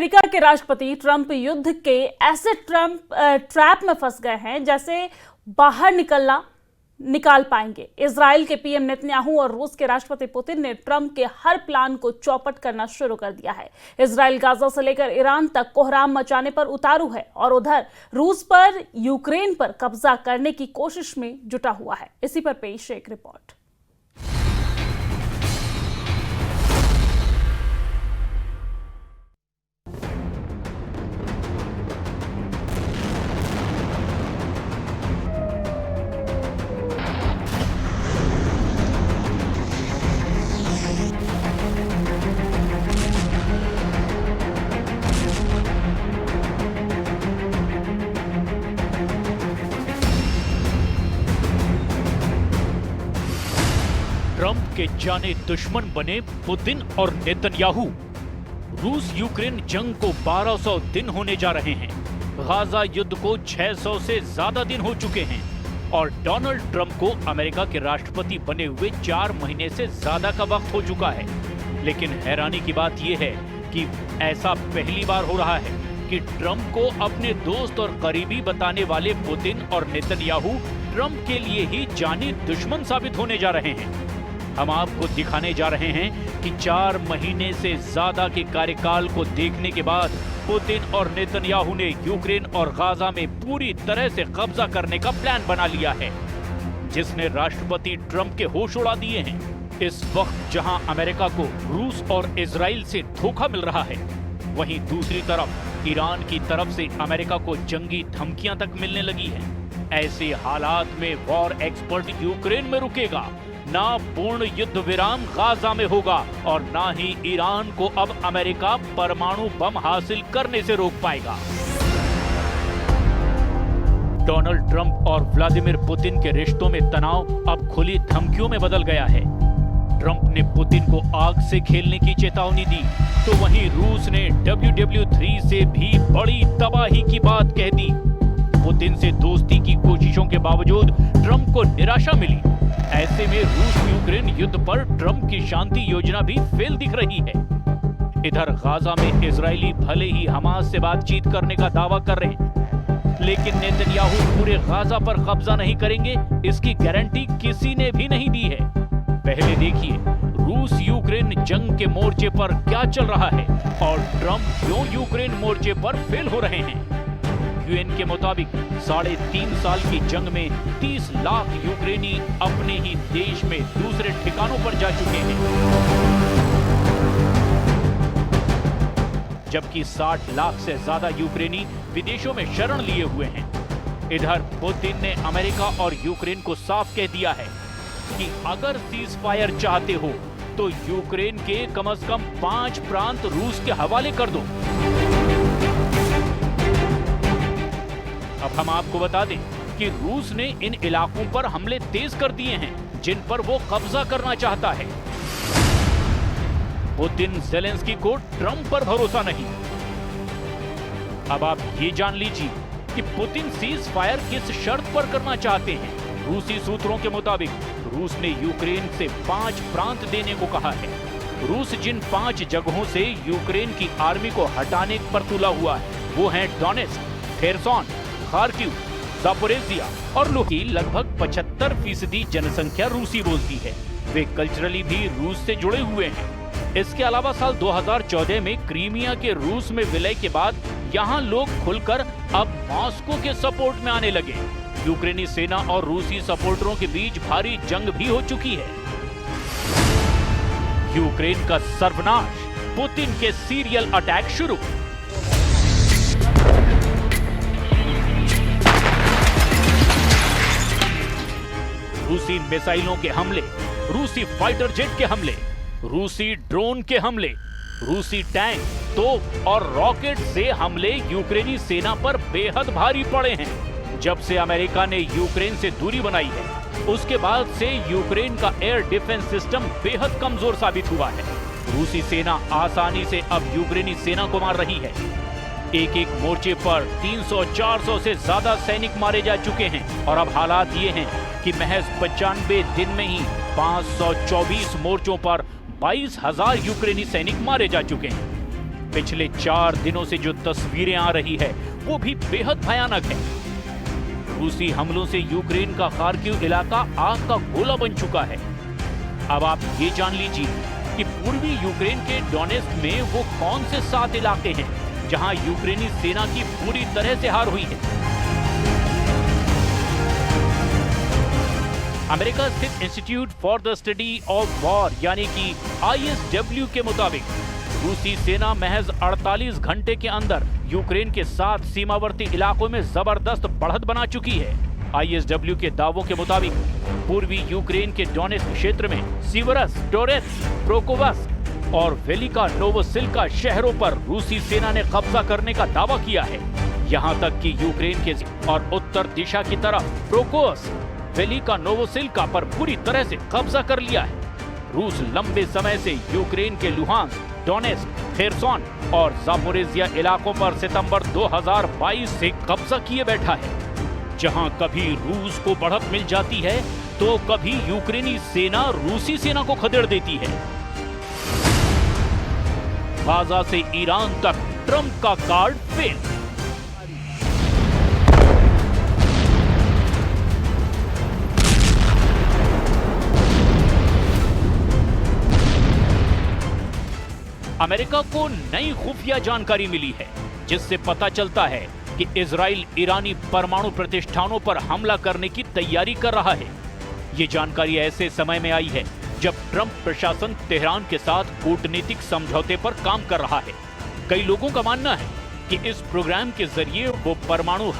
America के राष्ट्रपति Trump युद्ध के ऐसे ट्रैप में फंस गए हैं जैसे बाहर निकाल पाएंगे। इजराइल के पीएम नेतन्याहू और रूस के राष्ट्रपति पुतिन ने ट्रंप के हर प्लान को चौपट करना शुरू कर दिया है। इजराइल गाजा से लेकर ईरान तक कोहराम मचाने पर उतारू है और उधर रूस पर यूक्रेन पर कब्जा करने की कोशिश में जुटा हुआ है। इसी पर पेश एक रिपोर्ट। ट्रंप के जाने दुश्मन बने पुतिन और नेतन्याहू। रूस यूक्रेन जंग को 1200 दिन होने जा रहे हैं। गाजा युद्ध को 600 से ज्यादा दिन हो चुके हैं और डोनाल्ड ट्रंप को अमेरिका के राष्ट्रपति बने हुए 4 महीने से ज्यादा का वक्त हो चुका है। लेकिन हैरानी की बात यह है कि ऐसा पहली बार हो रहा है कि ट्रंप को अपने दोस्त और करीबी बताने वाले पुतिन और नेतन्याहू ट्रंप के लिए ही जानी दुश्मन साबित होने जा रहे हैं। हम आपको दिखाने जा रहे हैं कि 4 महीने से ज्यादा के कार्यकाल को देखने के बाद पुतिन और नेतन्याहू ने यूक्रेन और गाजा में पूरी तरह से कब्जा करने का प्लान बना लिया है, जिसने राष्ट्रपति ट्रंप के होश उड़ा दिए हैं। इस वक्त जहां अमेरिका को रूस और इजराइल से धोखा मिल रहा है, वहीं दूसरी तरफ ईरान की तरफ से अमेरिका को जंगी धमकियां तक मिलने लगी है। ऐसे हालात में वॉर एक्सपर्ट यूक्रेन में रुकेगा, ना पूर्ण युद्ध विराम गाजा में होगा और ना ही ईरान को अब अमेरिका परमाणु बम हासिल करने से रोक पाएगा। डोनाल्ड ट्रंप और व्लादिमीर पुतिन के रिश्तों में तनाव अब खुली धमकियों में बदल गया है। ट्रंप ने पुतिन को आग से खेलने की चेतावनी दी, तो वहीं रूस ने WW3 से भी बड़ी तबाही की बात कह दी। पुतिन से दोस्ती की कोशिशों के बावजूद ट्रंप को निराशा मिली। ऐसे में रूस यूक्रेन युद्ध पर ट्रंप की शांति योजना भी फेल दिख रही है। इधर गाजा में इजरायली भले ही हमास से बातचीत करने का दावा कर रहे हैं, लेकिन नेतन्याहू पूरे गाजा पर कब्जा नहीं करेंगे, इसकी गारंटी किसी ने भी नहीं दी है। पहले देखिए रूस यूक्रेन जंग के मोर्चे पर क्या चल रहा है और ट्रंप क्यों यूक्रेन मोर्चे पर फेल हो रहे हैं। यूएन के मुताबिक 3.5 साल की जंग में 30 लाख यूक्रेनी अपने ही देश में दूसरे ठिकानों पर जा चुके हैं, जबकि 60 लाख से ज्यादा यूक्रेनी विदेशों में शरण लिए हुए हैं। इधर पुतिन ने अमेरिका और यूक्रेन को साफ कह दिया है कि अगर सीज फायर चाहते हो तो यूक्रेन के कम से कम 5 प्रांत रूस के हवाले कर दो। अब हम आपको बता दें कि रूस ने इन इलाकों पर हमले तेज कर दिए हैं जिन पर वो कब्जा करना चाहता है। पुतिन ज़ेलेंस्की को ट्रंप पर भरोसा नहीं। अब आप ये जान लीजिए कि पुतिन सीज फायर किस शर्त पर करना चाहते हैं। रूसी सूत्रों के मुताबिक रूस ने यूक्रेन से 5 प्रांत देने को कहा है। रूस जिन 5 जगहों से यूक्रेन की आर्मी को हटाने पर तुला हुआ है वो हैं डोनेट्स्क, खेरसोन, खार्किव, जापोरेजिया और लुहांस्क की लगभग 75% जनसंख्या रूसी बोलती है। वे कल्चरली भी रूस से जुड़े हुए हैं। इसके अलावा साल 2014 में क्रीमिया के रूस में विलय के बाद यहाँ लोग खुलकर अब मॉस्को के सपोर्ट में आने लगे। यूक्रेनी सेना और रूसी सपोर्टरों के बीच भारी जंग भी हो चुकी है। यूक्रेन का सर्वनाश, पुतिन के सीरियल अटैक शुरू। रूसी मिसाइलों के हमले, रूसी फाइटर जेट के हमले, रूसी ड्रोन के हमले, रूसी टैंक, तोप और रॉकेट से हमले यूक्रेनी सेना पर बेहद भारी पड़े हैं। जब से अमेरिका ने यूक्रेन से दूरी बनाई है, उसके बाद से यूक्रेन का एयर डिफेंस सिस्टम बेहद कमजोर साबित हुआ है। रूसी सेना आसानी से अब यूक्रेनी सेना को मार रही है। एक एक मोर्चे पर 300-400 से ज्यादा सैनिक मारे जा चुके हैं और अब हालात ये हैं कि महज 95 दिन में ही 524 मोर्चों पर 22,000 यूक्रेनी सैनिक मारे जा चुके हैं। पिछले 4 दिनों से जो तस्वीरें आ रही है वो भी बेहद भयानक है। रूसी हमलों से यूक्रेन का खार्किव इलाका आग का गोला बन चुका है। अब आप ये जान लीजिए कि पूर्वी यूक्रेन के डोनेस्क में वो कौन से 7 इलाके हैं जहां यूक्रेनी सेना की पूरी तरह से हार हुई है। अमेरिका स्थित institute for the study of war यानी कि ISW के मुताबिक रूसी सेना महज 48 घंटे के अंदर यूक्रेन के 7 सीमावर्ती इलाकों में जबरदस्त बढ़त बना चुकी है। ISW के दावों के मुताबिक पूर्वी यूक्रेन के डोनेस्क क्षेत्र में सीवरस, टोरेत्स, प्रोकोवस्क और वेलिका नोवोसिल्का शहरों पर रूसी सेना ने कब्जा करने का दावा किया है। यहां तक कि यूक्रेन के और उत्तर दिशा की तरफ प्रोकोवस्क, वेलिका नोवोसिल्का पर पूरी तरह से कब्जा कर लिया है। रूस लंबे समय से यूक्रेन के लुहांस्क, डोनेस्क, खेरसोन और जापोरेजिया इलाकों पर सितंबर 2022 से कब्जा किए बैठा है। जहां कभी रूस को बढ़त मिल जाती है तो कभी यूक्रेनी सेना रूसी सेना को खदेड़ देती है। गाजा से ईरान तक ट्रंप का कार्ड फेल। अमेरिका को नई खुफिया जानकारी मिली है जिससे पता चलता है कि इजराइल ईरानी परमाणु प्रतिष्ठानों पर हमला करने की तैयारी कर रहा है। ये जानकारी ऐसे समय में आई है जब ट्रंप प्रशासन तेहरान के साथ कूटनीतिक समझौते पर काम कर रहा है। कई लोगों का मानना है कि इस प्रोग्राम के जरिए वो परमाणु